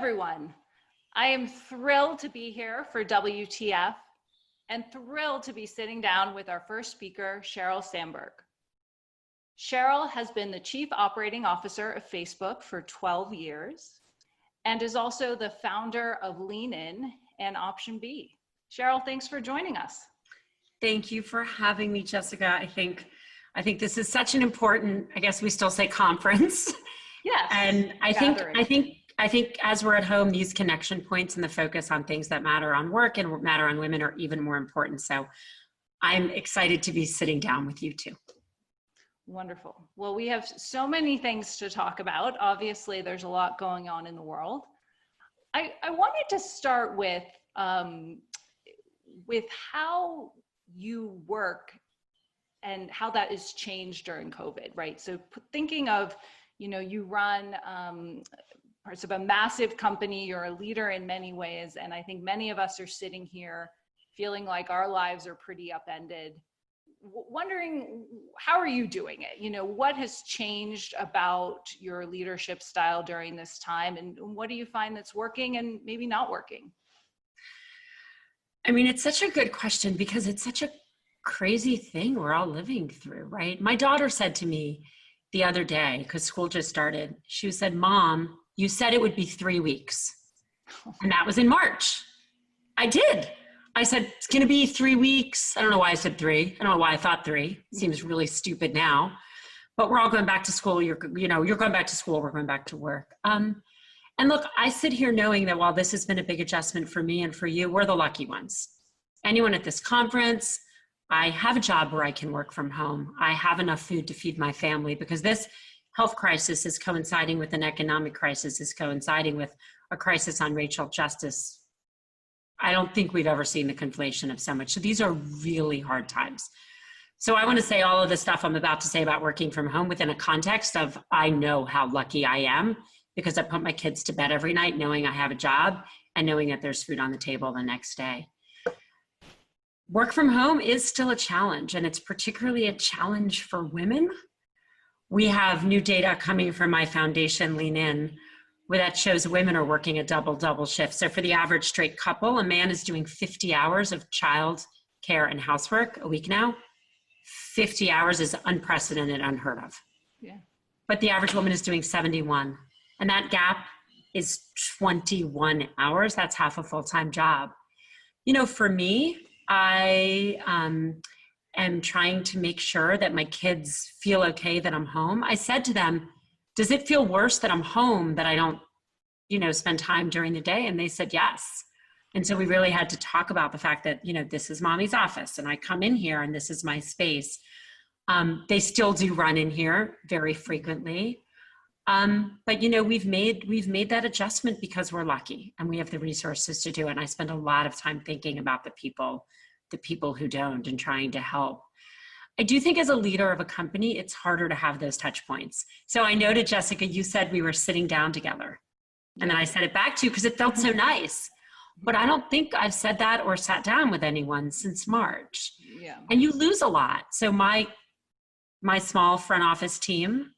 everyone. I am thrilled to be here for WTF and thrilled to be sitting down with our first speaker, Sheryl Sandberg. Sheryl has been the Chief Operating Officer of Facebook for 12 years and is also the founder of Lean In and Option B. Sheryl, thanks for joining us. Thank you for having me, Jessica. I think this is such an important, I guess we still say conference. Yes. And I think as we're at home, these connection points and the focus on things that matter on work and matter on women are even more important. So I'm excited to be sitting down with you too. Wonderful. Well, we have so many things to talk about. Obviously, there's a lot going on in the world. I wanted to start with how you work and how that has changed during COVID, right? So thinking of, you run parts of a massive company, you're a leader in many ways, and I think many of us are sitting here feeling like our lives are pretty upended, wondering, how are you doing it? What has changed about your leadership style during this time, and what do you find that's working and maybe not working? I mean, it's such a good question because it's such a crazy thing we're all living through, right? My daughter said to me the other day, because school just started, she said, "Mom, you said it would be 3 weeks." And that was in March. I did. I said, it's going to be 3 weeks. I don't know why I said 3. I don't know why I thought 3. It seems really stupid now, but we're all going back to school. You're going back to school. We're going back to work. And look, I sit here knowing that while this has been a big adjustment for me and for you, we're the lucky ones. Anyone at this conference, I have a job where I can work from home. I have enough food to feed my family because this health crisis is coinciding with an economic crisis, is coinciding with a crisis on racial justice. I don't think we've ever seen the conflation of so much. So these are really hard times. So I want to say all of the stuff I'm about to say about working from home within a context of, I know how lucky I am because I put my kids to bed every night knowing I have a job and knowing that there's food on the table the next day. Work from home is still a challenge, and it's particularly a challenge for women. We have new data coming from my foundation, Lean In, where that shows women are working a double shift. So for the average straight couple, a man is doing 50 hours of child care and housework a week now. 50 hours is unprecedented, unheard of. Yeah. But the average woman is doing 71. And that gap is 21 hours. That's half a full-time job. For me, I am trying to make sure that my kids feel okay that I'm home. I said to them, does it feel worse that I'm home, that I don't, spend time during the day? And they said, yes. And so we really had to talk about the fact that, this is mommy's office and I come in here and this is my space. They still do run in here very frequently. But we've made that adjustment because we're lucky and we have the resources to do it. And I spend a lot of time thinking about the people who don't and trying to help. I do think as a leader of a company, it's harder to have those touch points. So I noted, Jessica, you said we were sitting down together. And then I said it back to you because it felt so nice. But I don't think I've said that or sat down with anyone since March. Yeah. And you lose a lot. So my small front office team,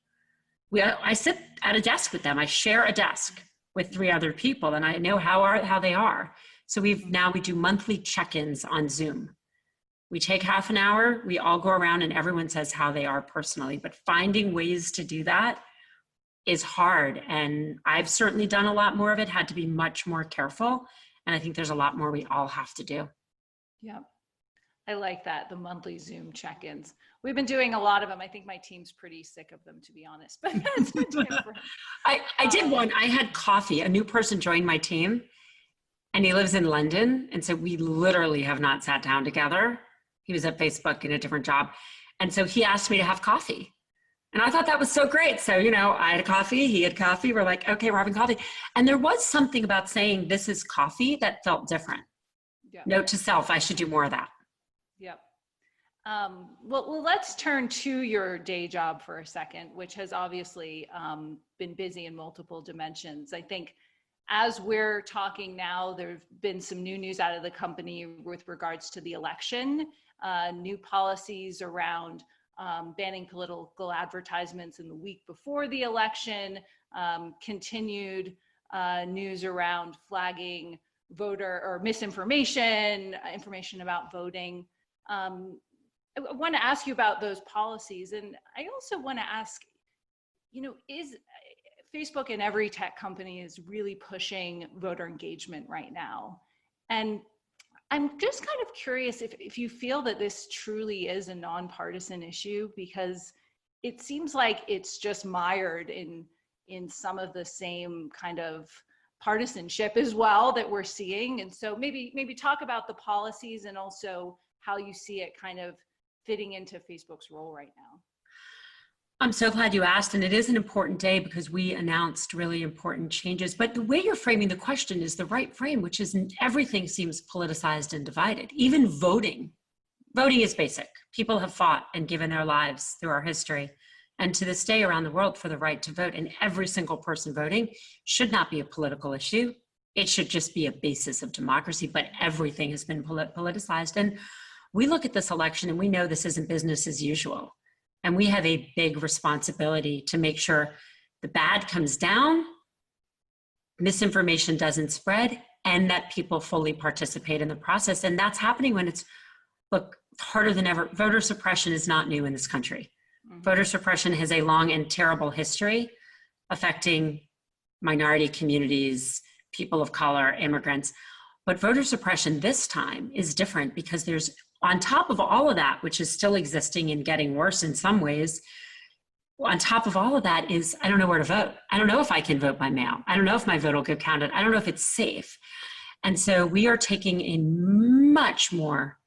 I sit at a desk with them. I share a desk with 3 other people and I know how they are. So we do monthly check-ins on Zoom. We take half an hour, we all go around and everyone says how they are personally, but finding ways to do that is hard. And I've certainly done a lot more of it, had to be much more careful. And I think there's a lot more we all have to do. Yeah, I like that, the monthly Zoom check-ins. We've been doing a lot of them. I think my team's pretty sick of them, to be honest, but that's different. I did one, I had coffee, a new person joined my team and he lives in London. And so we literally have not sat down together. He was at Facebook in a different job. And so he asked me to have coffee. And I thought that was so great. So, I had coffee, he had coffee. We're like, okay, we're having coffee. And there was something about saying this is coffee that felt different. Yep. Note to self, I should do more of that. Yep. Well, let's turn to your day job for a second, which has obviously been busy in multiple dimensions. I think as we're talking now, there have been some new news out of the company with regards to the election, new policies around banning political advertisements in the week before the election, continued news around flagging voter or misinformation, information about voting. I want to ask you about those policies. And I also want to ask, is Facebook and every tech company is really pushing voter engagement right now. And I'm just kind of curious if you feel that this truly is a nonpartisan issue, because it seems like it's just mired in some of the same kind of partisanship as well that we're seeing. And so maybe talk about the policies and also how you see it kind of fitting into Facebook's role right now. I'm so glad you asked, and it is an important day because we announced really important changes. But the way you're framing the question is the right frame, which is everything seems politicized and divided. Even voting. Voting is basic. People have fought and given their lives through our history, and to this day around the world, for the right to vote. And every single person voting should not be a political issue. It should just be a basis of democracy, but everything has been politicized. And we look at this election and we know this isn't business as usual. And we have a big responsibility to make sure the bad comes down, misinformation doesn't spread, and that people fully participate in the process. And that's happening when it's, look, harder than ever. Voter suppression is not new in this country. Mm-hmm. Voter suppression has a long and terrible history affecting minority communities, people of color, immigrants. But voter suppression this time is different because there's, on top of all of that, which is still existing and getting worse in some ways, on top of all of that is, I don't know where to vote. I don't know if I can vote by mail. I don't know if my vote will get counted. I don't know if it's safe. And so we are taking a much more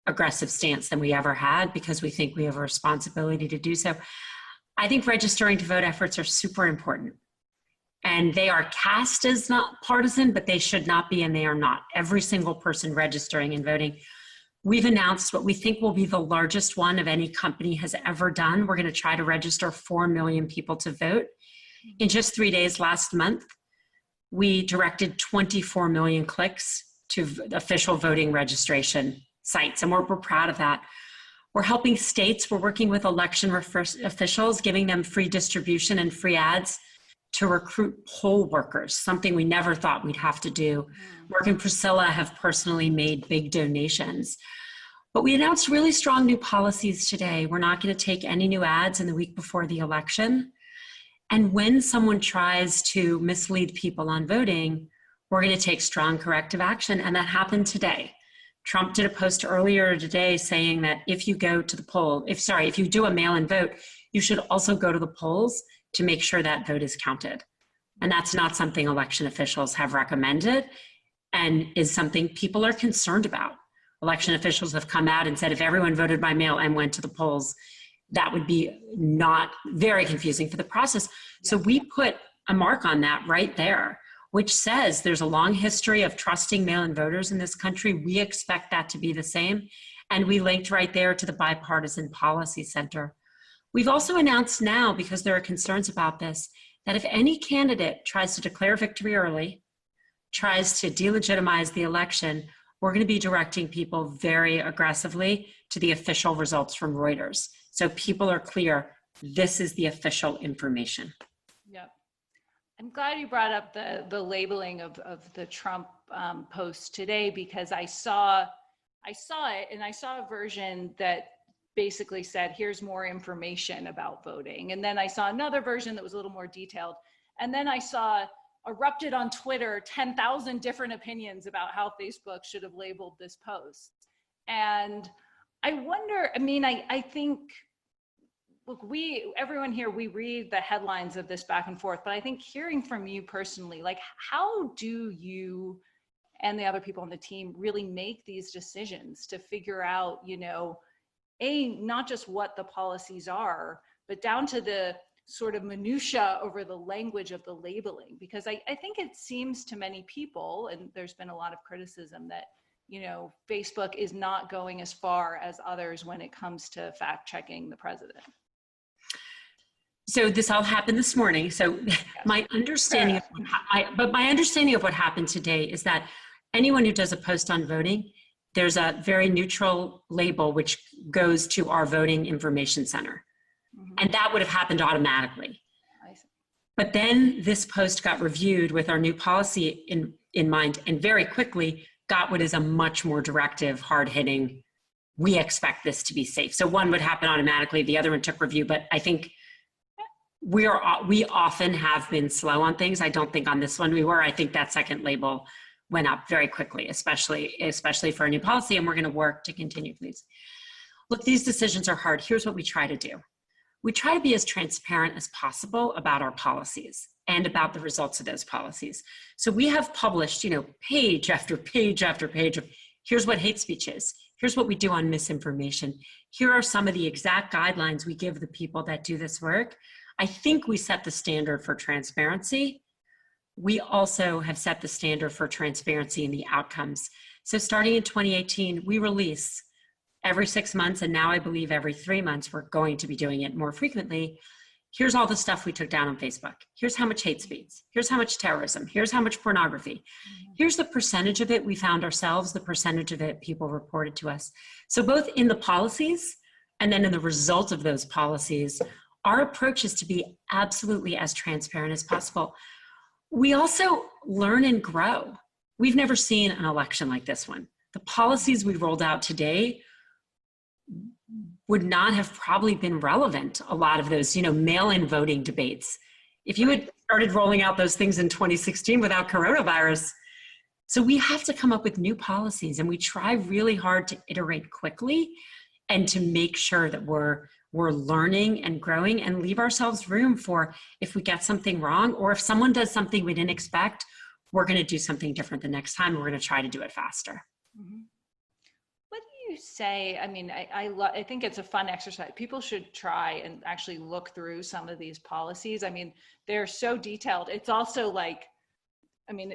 aggressive stance than we ever had because we think we have a responsibility to do so. I think registering to vote efforts are super important. And they are cast as not partisan, but they should not be, and they are not. Every single person registering and voting. We've announced what we think will be the largest one of any company has ever done. We're going to try to register 4 million people to vote. In just 3 days last month, we directed 24 million clicks to official voting registration sites, and we're proud of that. We're helping states. We're working with election officials, giving them free distribution and free ads to recruit poll workers, something we never thought we'd have to do. Mark and Priscilla have personally made big donations. But we announced really strong new policies today. We're not going to take any new ads in the week before the election. And when someone tries to mislead people on voting, we're going to take strong corrective action. And that happened today. Trump did a post earlier today saying that if you go to the poll, if you do a mail-in vote, you should also go to the polls to make sure that vote is counted. And that's not something election officials have recommended and is something people are concerned about. Election officials have come out and said if everyone voted by mail and went to the polls, that would be not very confusing for the process. So we put a mark on that right there, which says there's a long history of trusting mail-in voters in this country. We expect that to be the same. And we linked right there to the Bipartisan Policy Center. We've also announced now, because there are concerns about this, that if any candidate tries to declare victory early, tries to delegitimize the election, we're going to be directing people very aggressively to the official results from Reuters. So people are clear, this is the official information. Yep. I'm glad you brought up the labeling of the Trump post today, because I saw it, and I saw a version that basically said, here's more information about voting. And then I saw another version that was a little more detailed. And then I saw erupted on Twitter 10,000 different opinions about how Facebook should have labeled this post. And I wonder, I think, look, everyone here, we read the headlines of this back and forth, but I think hearing from you personally, like, how do you and the other people on the team really make these decisions to figure out, not just what the policies are, but down to the sort of minutia over the language of the labeling? Because I think it seems to many people, and there's been a lot of criticism that, Facebook is not going as far as others when it comes to fact checking the president. So this all happened this morning. So yes. my understanding of what happened today is that anyone who does a post on voting, there's a very neutral label which goes to our voting information center. Mm-hmm. And that would have happened automatically. But then this post got reviewed with our new policy in mind, and very quickly got what is a much more directive, hard-hitting, we expect this to be safe. So one would happen automatically, the other one took review, but I think we often have been slow on things. I don't think on this one we were. I think that second label went up very quickly, especially for a new policy, and we're going to work to continue, please. Look, these decisions are hard. Here's what we try to do. We try to be as transparent as possible about our policies and about the results of those policies. So we have published, page after page after page of here's what hate speech is. Here's what we do on misinformation. Here are some of the exact guidelines we give the people that do this work. I think we set the standard for transparency. We also have set the standard for transparency in the outcomes. So starting in 2018, we release every 6 months, and now I believe every 3 months, we're going to be doing it more frequently. Here's all the stuff we took down on Facebook. Here's how much hate speech. Here's how much terrorism. Here's how much pornography. Here's the percentage of it we found ourselves, the percentage of it people reported to us. So both in the policies and then in the result of those policies, our approach is to be absolutely as transparent as possible. We also learn and grow. We've never seen an election like this one. The policies we rolled out today would not have probably been relevant, a lot of those, mail-in voting debates, if you had started rolling out those things in 2016 without coronavirus. So we have to come up with new policies, and we try really hard to iterate quickly and to make sure that we're learning and growing and leave ourselves room for if we get something wrong, or if someone does something we didn't expect, we're going to do something different the next time. We're going to try to do it faster. Mm-hmm. What do you say? I mean, I think it's a fun exercise. People should try and actually look through some of these policies. I mean, they're so detailed. It's also like,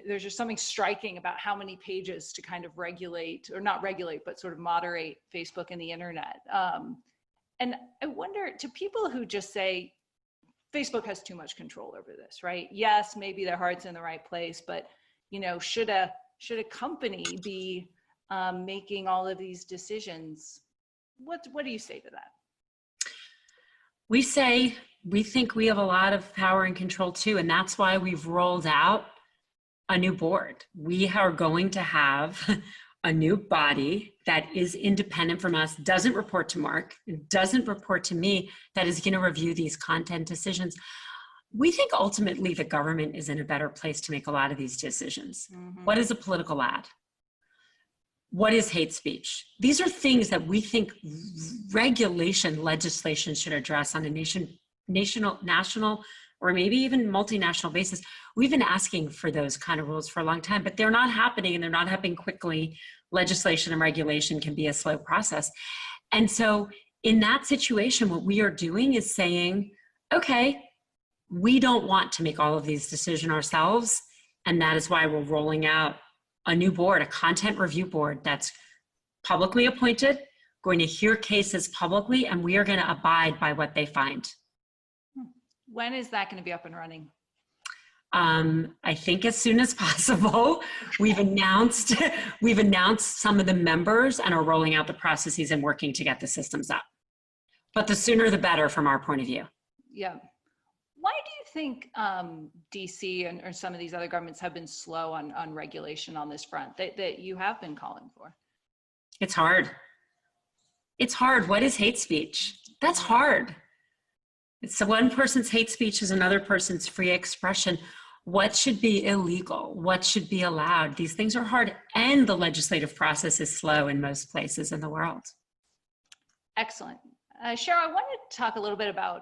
there's just something striking about how many pages to kind of regulate, or not regulate, but sort of moderate Facebook and the internet. And I wonder, to people who just say, Facebook has too much control over this, right? Yes, maybe their heart's in the right place, but should a company be making all of these decisions? What do you say to that? We say we think we have a lot of power and control too, and that's why we've rolled out a new board. We are going to have a new body that is independent from us, doesn't report to Mark, doesn't report to me, that is going to review these content decisions. We think ultimately the government is in a better place to make a lot of these decisions. Mm-hmm. What is a political ad? What is hate speech? These are things that we think legislation should address on a national, or maybe even multinational basis. We've been asking for those kind of rules for a long time, but they're not happening, and they're not happening quickly. Legislation and regulation can be a slow process. And so in that situation, what we are doing is saying, okay, we don't want to make all of these decisions ourselves. And that is why we're rolling out a new board, a content review board that's publicly appointed, going to hear cases publicly, and we are going to abide by what they find. When is that going to be up and running? I think as soon as possible. We've announced some of the members and are rolling out the processes and working to get the systems up. But the sooner the better from our point of view. Yeah. Why do you think DC or some of these other governments have been slow on regulation on this front that you have been calling for? It's hard. It's hard. What is hate speech? That's hard. So one person's hate speech is another person's free expression. What should be illegal? What should be allowed? These things are hard, and the legislative process is slow in most places in the world. Excellent. Sheryl, I wanted to talk a little bit about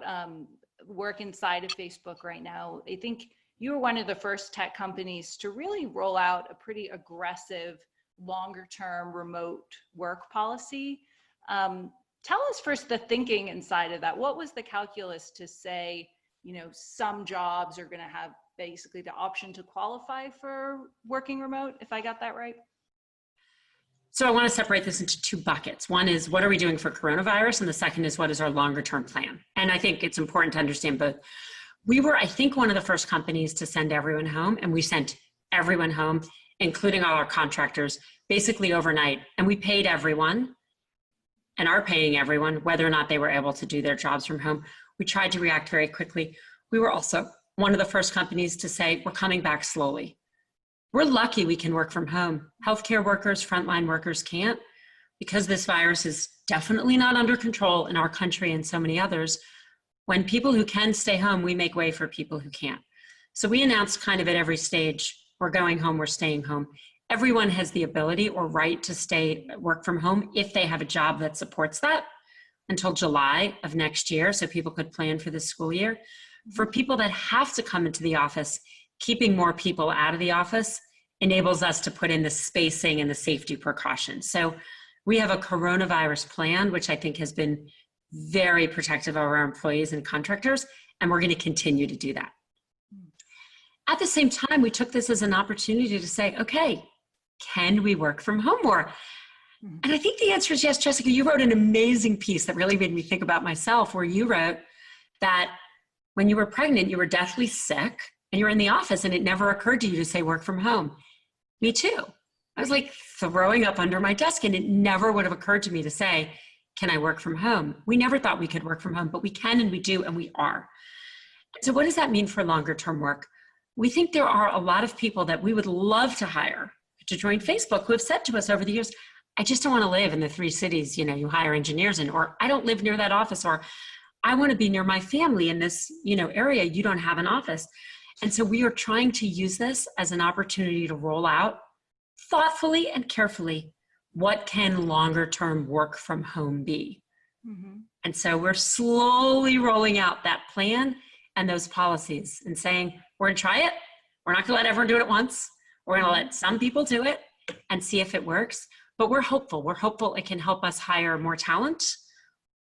work inside of Facebook right now. I think you were one of the first tech companies to really roll out a pretty aggressive, longer-term remote work policy. Tell us first the thinking inside of that. What was the calculus to say, some jobs are going to have basically the option to qualify for working remote, if I got that right? So I want to separate this into two buckets. One is, what are we doing for coronavirus? And the second is, what is our longer term plan? And I think it's important to understand both. We were, I think, one of the first companies to send everyone home, and we sent everyone home, including all our contractors, basically overnight. And we paid everyone and are paying everyone, whether or not they were able to do their jobs from home. We tried to react very quickly. We were also one of the first companies to say, we're coming back slowly. We're lucky we can work from home. Healthcare workers, frontline workers can't, because this virus is definitely not under control in our country and so many others. When people who can stay home, we make way for people who can't. So we announced kind of at every stage, we're going home, we're staying home. Everyone has the ability or right to work from home if they have a job that supports that until July of next year, so people could plan for this school year. For people that have to come into the office, keeping more people out of the office enables us to put in the spacing and the safety precautions. So we have a coronavirus plan, which I think has been very protective of our employees and contractors, and we're going to continue to do that. At the same time, we took this as an opportunity to say, okay, can we work from home more? And I think the answer is yes. Jessica, you wrote an amazing piece that really made me think about myself, where you wrote that when you were pregnant, you were deathly sick and you were in the office and it never occurred to you to say work from home. Me too. I was like throwing up under my desk, and it never would have occurred to me to say, can I work from home? We never thought we could work from home, but we can, and we do, and we are. So what does that mean for longer term work? We think there are a lot of people that we would love to hire to join Facebook who have said to us over the years, I just don't want to live in the 3 cities, you hire engineers in, or I don't live near that office, or I want to be near my family in this, area. You don't have an office. And so we are trying to use this as an opportunity to roll out thoughtfully and carefully, what can longer term work from home be? Mm-hmm. And so we're slowly rolling out that plan and those policies and saying, we're going to try it. We're not going to let everyone do it at once. We're going to let some people do it and see if it works. But we're hopeful. We're hopeful it can help us hire more talent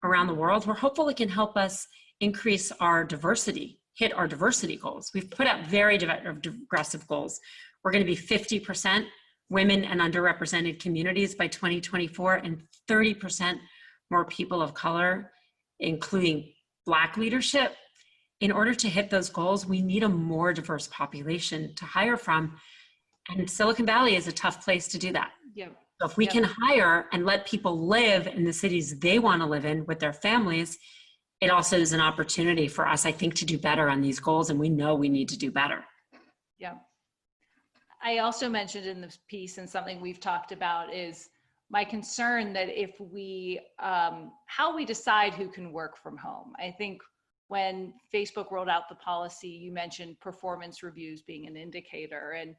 around the world. We're hopeful it can help us increase our diversity, hit our diversity goals. We've put out very aggressive goals. We're going to be 50% women and underrepresented communities by 2024, and 30% more people of color, including Black leadership. In order to hit those goals, we need a more diverse population to hire from. And Silicon Valley is a tough place to do that. Yep. So if we can hire and let people live in the cities they want to live in with their families, it also is an opportunity for us, I think, to do better on these goals. And we know we need to do better. Yeah. I also mentioned in this piece, and something we've talked about, is my concern that if we, how we decide who can work from home. I think when Facebook rolled out the policy, you mentioned performance reviews being an indicator. And,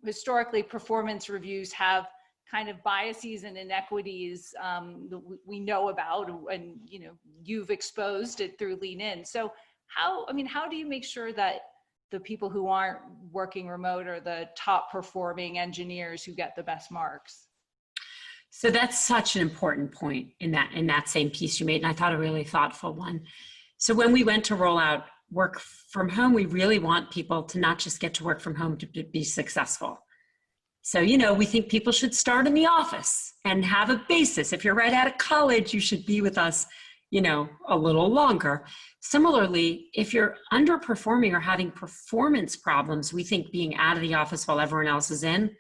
historically, performance reviews have kind of biases and inequities that we know about, and, you've exposed it through Lean In. So how do you make sure that the people who aren't working remote are the top performing engineers who get the best marks? So that's such an important point in that same piece you made, and I thought a really thoughtful one. So when we went to roll out work from home, we really want people to not just get to work from home to be successful. So, we think people should start in the office and have a basis. If you're right out of college, you should be with us, a little longer. Similarly, if you're underperforming or having performance problems, we think being out of the office while everyone else is in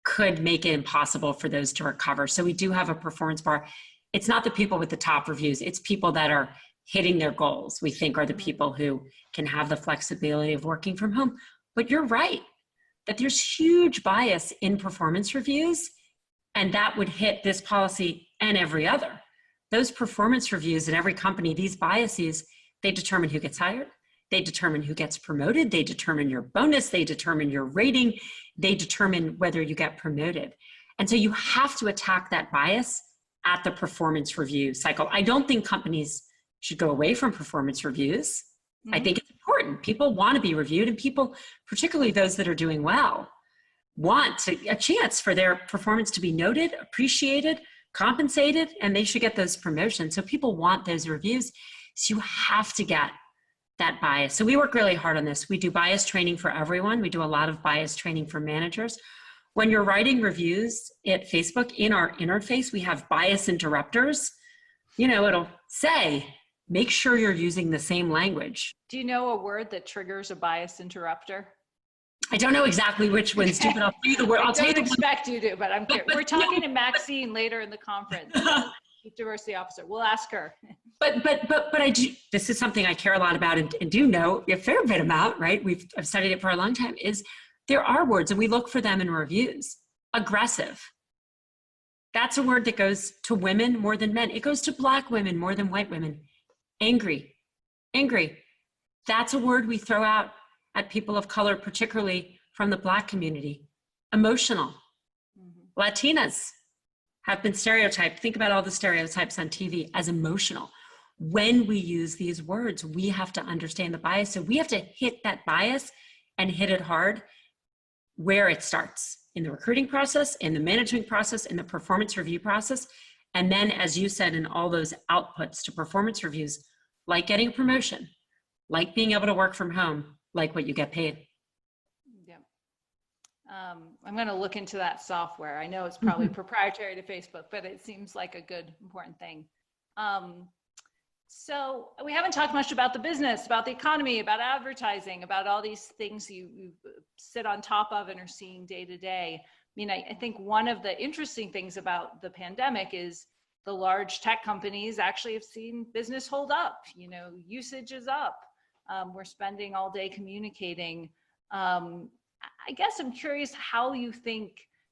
could make it impossible for those to recover. So we do have a performance bar. It's not the people with the top reviews. It's people that are hitting their goals, we think, are the people who can have the flexibility of working from home. But you're right that there's huge bias in performance reviews, and that would hit this policy and every other. Those performance reviews in every company, these biases, they determine who gets hired, they determine who gets promoted, they determine your bonus, they determine your rating, they determine whether you get promoted. And so you have to attack that bias at the performance review cycle. I don't think companies should go away from performance reviews. Mm-hmm. I think it's important. People want to be reviewed, and people, particularly those that are doing well, want a chance for their performance to be noted, appreciated, compensated, and they should get those promotions. So people want those reviews. So you have to get that bias. So we work really hard on this. We do bias training for everyone. We do a lot of bias training for managers. When you're writing reviews at Facebook, in our interface, we have bias interrupters. It'll say, make sure you're using the same language. Do you know a word that triggers a bias interrupter? I don't know exactly which ones do, but I'll tell you the word. I don't expect you to, but I'm curious. We're talking to Maxine later in the conference, Chief Diversity Officer. We'll ask her. But I do, this is something I care a lot about and do know a fair bit about, right? I've studied it for a long time, is there are words and we look for them in reviews. Aggressive. That's a word that goes to women more than men. It goes to Black women more than white women. Angry. That's a word we throw out at people of color, particularly from the Black community. Emotional. Latinas have been stereotyped. Think about all the stereotypes on TV as emotional. When we use these words, we have to understand the bias. So we have to hit that bias and hit it hard where it starts, in the recruiting process, in the management process, in the performance review process. And then, as you said, in all those outputs to performance reviews, like getting a promotion, like being able to work from home, like what you get paid. Yeah. I'm going to look into that software. I know it's probably proprietary to Facebook, but it seems like a good, important thing. So we haven't talked much about the business, about the economy, about advertising, about all these things you sit on top of and are seeing day to day. I mean, I think one of the interesting things about the pandemic is the large tech companies actually have seen business hold up. You know, usage is up. We're spending all day communicating. I guess I'm curious how you think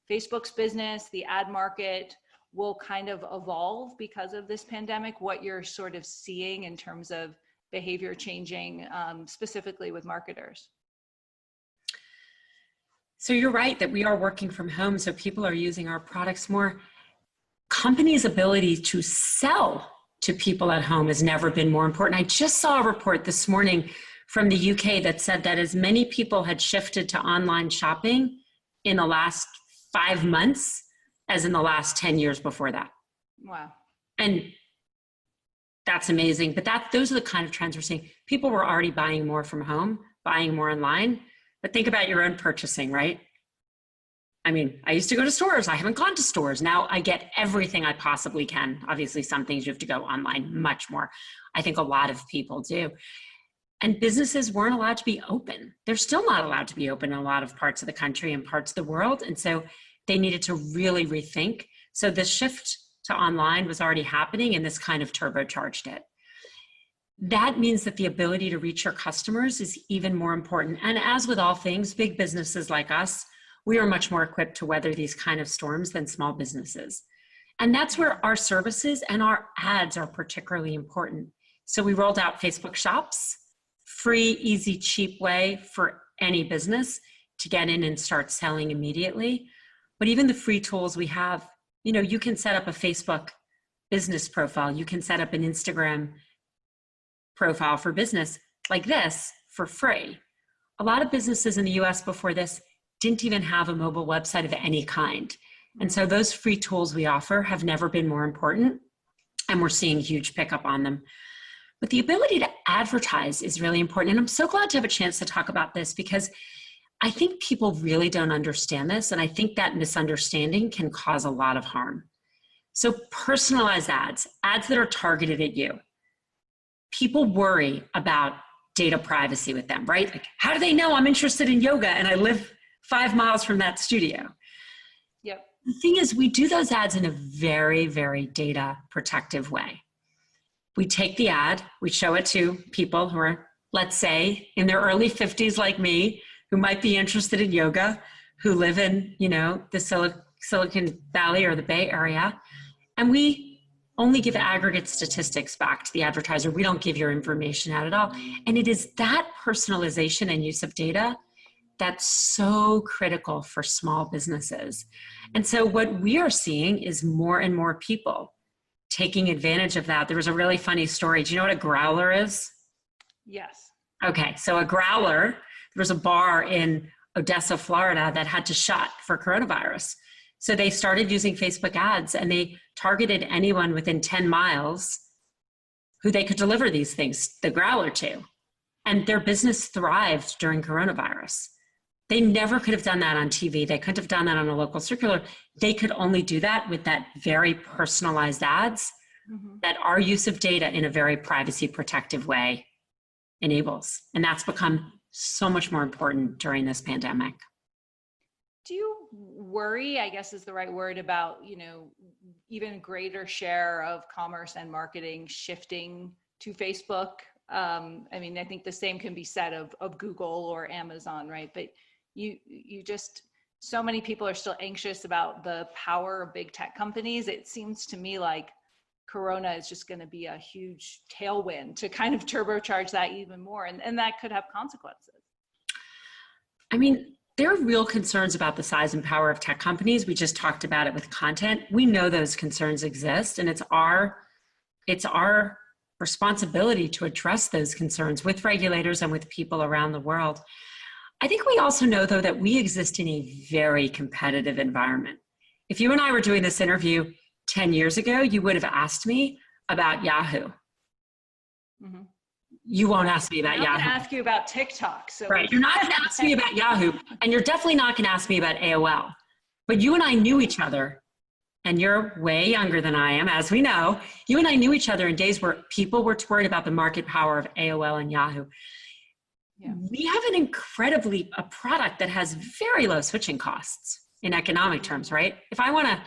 Facebook's business, the ad market, will kind of evolve because of this pandemic, what you're sort of seeing in terms of behavior changing, specifically with marketers. So you're right that we are working from home, so people are using our products more. Companies' ability to sell to people at home has never been more important. I just saw a report this morning from the UK that said that as many people had shifted to online shopping in the last 5 months as in the last 10 years before that. Wow. And that's amazing. But those are the kind of trends we're seeing. People were already buying more from home, buying more online. But think about your own purchasing, right? I mean, I used to go to stores. I haven't gone to stores. Now I get everything I possibly can. Obviously, some things you have to go online much more. I think a lot of people do. And businesses weren't allowed to be open. They're still not allowed to be open in a lot of parts of the country and parts of the world. And so they needed to really rethink. So the shift to online was already happening, and this kind of turbocharged it. That means that the ability to reach your customers is even more important. And as with all things, big businesses like us, we are much more equipped to weather these kind of storms than small businesses. And that's where our services and our ads are particularly important. So we rolled out Facebook Shops, free, easy, cheap way for any business to get in and start selling immediately. But even the free tools we have, you know, you can set up a Facebook business profile. You can set up an Instagram profile for business like this for free. A lot of businesses in the US before this didn't even have a mobile website of any kind. And so those free tools we offer have never been more important, and we're seeing huge pickup on them. But the ability to advertise is really important. And I'm so glad to have a chance to talk about this because I think people really don't understand this. And I think that misunderstanding can cause a lot of harm. So personalized ads that are targeted at you. People worry about data privacy with them, right? Like, how do they know I'm interested in yoga and I live 5 miles from that studio? Yep. The thing is, we do those ads in a very, very data protective way. We take the ad, we show it to people who are, let's say, in their early 50s like me, who might be interested in yoga, who live in, you know, the Silicon Valley or the Bay Area. And we only give aggregate statistics back to the advertiser. We don't give your information out at all. And it is that personalization and use of data that's so critical for small businesses. And so what we are seeing is more and more people taking advantage of that. There was a really funny story. Do you know what a growler is? Yes. Okay, so a growler, there was a bar in Odessa, Florida that had to shut for coronavirus. So they started using Facebook ads and they targeted anyone within 10 miles who they could deliver these things, the growler to. And their business thrived during coronavirus. They never could have done that on TV. They couldn't have done that on a local circular. They could only do that with that very personalized ads that our use of data in a very privacy protective way enables. And that's become so much more important during this pandemic. Do you worry, I guess is the right word, about, even greater share of commerce and marketing shifting to Facebook? I mean, I think the same can be said of Google or Amazon, right? But you just, so many people are still anxious about the power of big tech companies. It seems to me like Corona is just going to be a huge tailwind to kind of turbocharge that even more. And that could have consequences. I mean, there are real concerns about the size and power of tech companies. We just talked about it with content. We know those concerns exist, and it's our responsibility to address those concerns with regulators and with people around the world. I think we also know, though, that we exist in a very competitive environment. If you and I were doing this interview 10 years ago, you would have asked me about Yahoo. Mm-hmm. You won't ask me about Yahoo. I'm going to ask you about TikTok. So right, you're not going to ask me about Yahoo, and you're definitely not going to ask me about AOL. But you and I knew each other, and you're way younger than I am, as we know. You and I knew each other in days where people were worried about the market power of AOL and Yahoo. Yeah. We have a product that has very low switching costs in economic terms, right? If I want to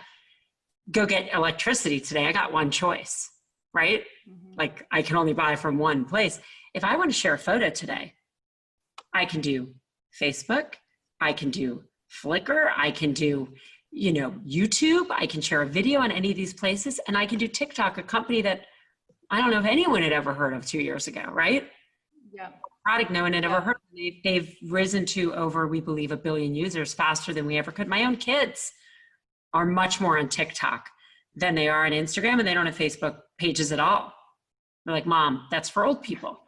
go get electricity today, I got one choice, right? Mm-hmm. Like, I can only buy from one place. If I want to share a photo today, I can do Facebook, I can do Flickr, I can do, YouTube, I can share a video on any of these places, and I can do TikTok, a company that I don't know if anyone had ever heard of 2 years ago, right? Yeah. Product no one had ever heard of. They've risen to over, we believe, 1 billion users faster than we ever could. My own kids are much more on TikTok than they are on Instagram, and they don't have Facebook pages at all. They're like, Mom, that's for old people.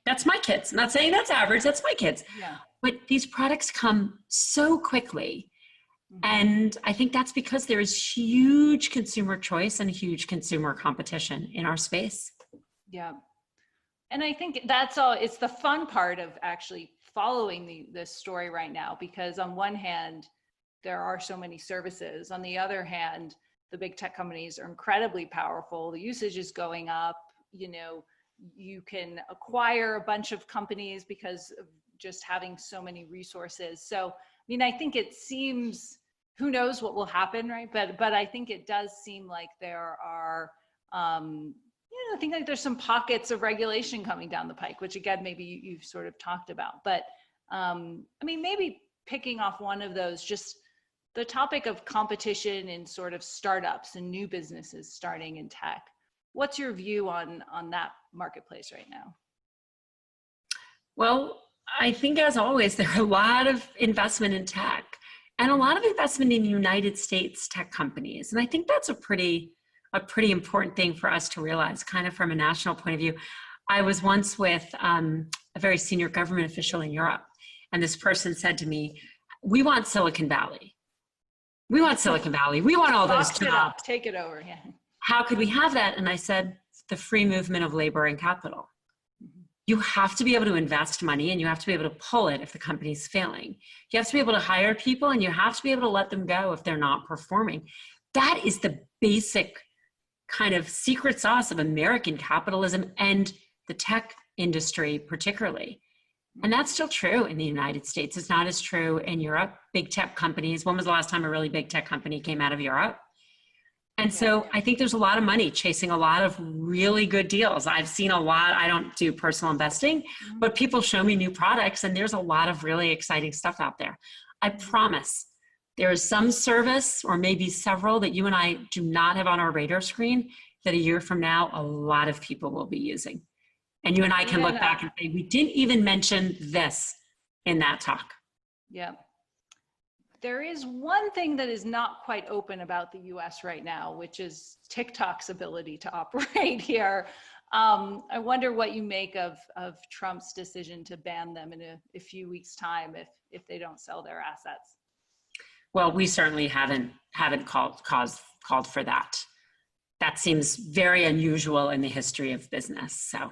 That's my kids. I'm not saying that's average, that's my kids. Yeah. But these products come so quickly. Mm-hmm. And I think that's because there is huge consumer choice and huge consumer competition in our space. Yeah. And I think that's all, it's the fun part of actually following this story right now, because on one hand, there are so many services. On the other hand, the big tech companies are incredibly powerful. The usage is going up. You can acquire a bunch of companies because of just having so many resources. So, I mean, I think it seems, who knows what will happen, right? But I think it does seem like there are, I think like there's some pockets of regulation coming down the pike, which again, maybe you've sort of talked about. But I mean, maybe picking off one of those, just the topic of competition in sort of startups and new businesses starting in tech. What's your view on that marketplace right now? Well, I think, as always, there are a lot of investment in tech and a lot of investment in United States tech companies. And I think that's a pretty important thing for us to realize, kind of from a national point of view. I was once with a very senior government official in Europe, and this person said to me, we want Silicon Valley. We want Silicon Valley. We want all those jobs. Take it over. Yeah. How could we have that? And I said, the free movement of labor and capital. Mm-hmm. You have to be able to invest money, and you have to be able to pull it if the company's failing. You have to be able to hire people, and you have to be able to let them go if they're not performing. That is the basic kind of secret sauce of American capitalism and the tech industry particularly. And that's still true in the United States. It's not as true in Europe. Big tech companies, when was the last time a really big tech company came out of Europe? And so I think there's a lot of money chasing a lot of really good deals. I've seen a lot. I don't do personal investing, but people show me new products, and there's a lot of really exciting stuff out there. I promise there is some service, or maybe several, that you and I do not have on our radar screen that a year from now, a lot of people will be using. And you and I can look back and say, we didn't even mention this in that talk. Yeah. There is one thing that is not quite open about the US right now, which is TikTok's ability to operate here. I wonder what you make of Trump's decision to ban them in a few weeks' time if they don't sell their assets. Well, we certainly haven't called for that. That seems very unusual in the history of business. So,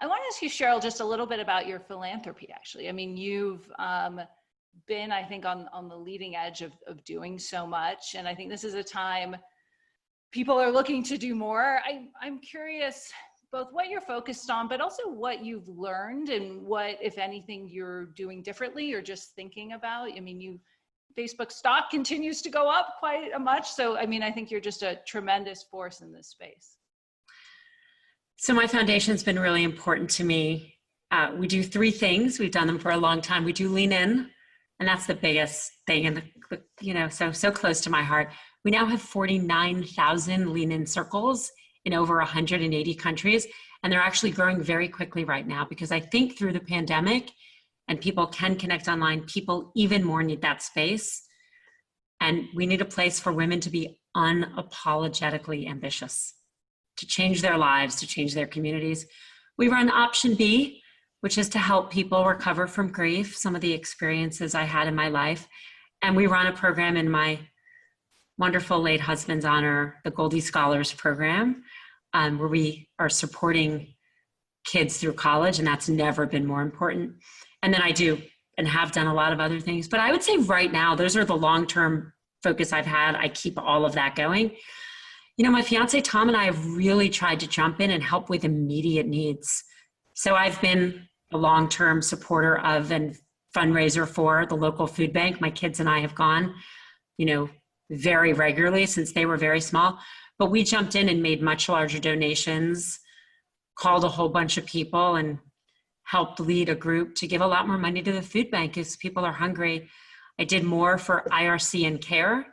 I want to ask you, Sheryl, just a little bit about your philanthropy. Actually, I mean, you've been, I think, on the leading edge of doing so much, and I think this is a time people are looking to do more. I'm curious, both what you're focused on, but also what you've learned and what, if anything, you're doing differently or just thinking about. I mean, Facebook stock continues to go up quite much. So, I mean, I think you're just a tremendous force in this space. So my foundation's been really important to me. We do three things. We've done them for a long time. We do lean in, and that's the biggest thing, and so close to my heart. We now have 49,000 lean in circles in over 180 countries, and they're actually growing very quickly right now, because I think through the pandemic and people can connect online, people even more need that space. And we need a place for women to be unapologetically ambitious, to change their lives, to change their communities. We run Option B, which is to help people recover from grief, some of the experiences I had in my life. And we run a program in my wonderful late husband's honor, the Goldie Scholars Program, where we are supporting kids through college, and that's never been more important. And then I do and have done a lot of other things. But I would say right now, those are the long-term focus I've had. I keep all of that going. You know, my fiance, Tom, and I have really tried to jump in and help with immediate needs. So I've been a long-term supporter of and fundraiser for the local food bank. My kids and I have gone, very regularly since they were very small. But we jumped in and made much larger donations, called a whole bunch of people, and helped lead a group to give a lot more money to the food bank as people are hungry. I did more for IRC and CARE.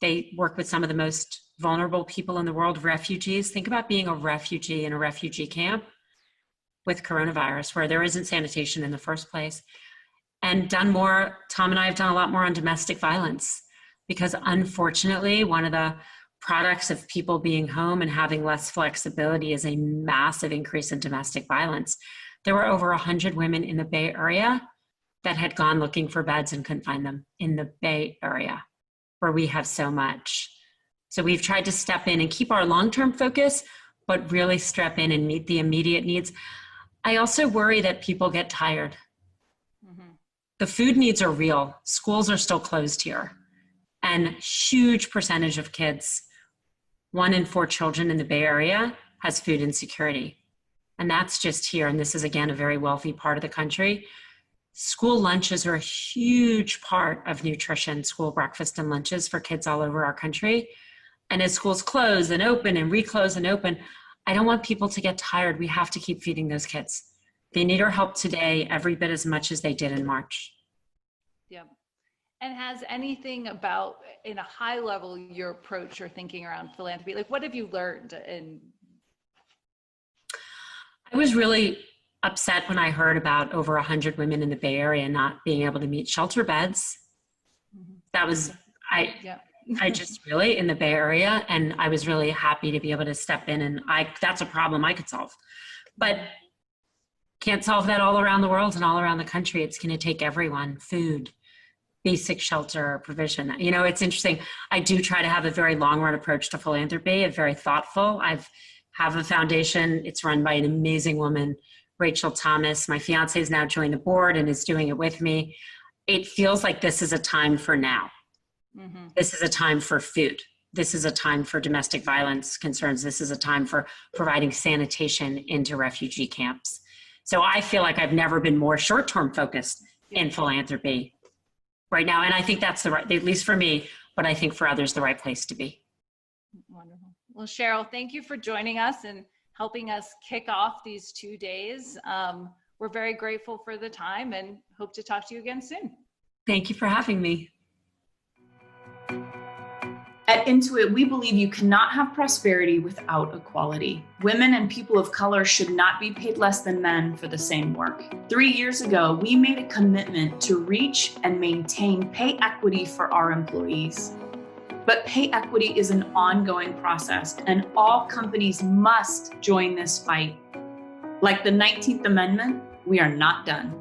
They work with some of the most vulnerable people in the world, refugees. Think about being a refugee in a refugee camp with coronavirus, where there isn't sanitation in the first place. And done more, Tom and I have done a lot more on domestic violence, because unfortunately, one of the products of people being home and having less flexibility is a massive increase in domestic violence. There were over 100 women in the Bay Area that had gone looking for beds and couldn't find them in the Bay Area, where we have so much. So we've tried to step in and keep our long-term focus, but really step in and meet the immediate needs. I also worry that people get tired. Mm-hmm. The food needs are real. Schools are still closed here. And huge percentage of kids, 1 in 4 children in the Bay Area, has food insecurity. And that's just here. And this is, again, a very wealthy part of the country. School lunches are a huge part of nutrition, school breakfast and lunches for kids all over our country. And as schools close and open and reclose and open, I don't want people to get tired. We have to keep feeding those kids. They need our help today every bit as much as they did in March. Yeah. And has anything about, in a high level, your approach or thinking around philanthropy, like what have you learned? I was really upset when I heard about over 100 women in the Bay Area not being able to meet shelter beds. Mm-hmm. That was, I just really in the Bay Area, and I was really happy to be able to step in, and that's a problem I could solve. But can't solve that all around the world and all around the country. It's going to take everyone, food, basic shelter provision. It's interesting. I do try to have a very long run approach to philanthropy, a very thoughtful. I have a foundation. It's run by an amazing woman, Rachel Thomas. My fiance has now joined the board and is doing it with me. It feels like this is a time for now. Mm-hmm. This is a time for food. This is a time for domestic violence concerns. This is a time for providing sanitation into refugee camps. So I feel like I've never been more short-term focused in philanthropy right now. And I think that's the right, at least for me, but I think for others, the right place to be. Wonderful. Well, Sheryl, thank you for joining us and helping us kick off these 2 days. We're very grateful for the time and hope to talk to you again soon. Thank you for having me. At Intuit, we believe you cannot have prosperity without equality. Women and people of color should not be paid less than men for the same work. 3 years ago, we made a commitment to reach and maintain pay equity for our employees. But pay equity is an ongoing process, and all companies must join this fight. Like the 19th Amendment, we are not done.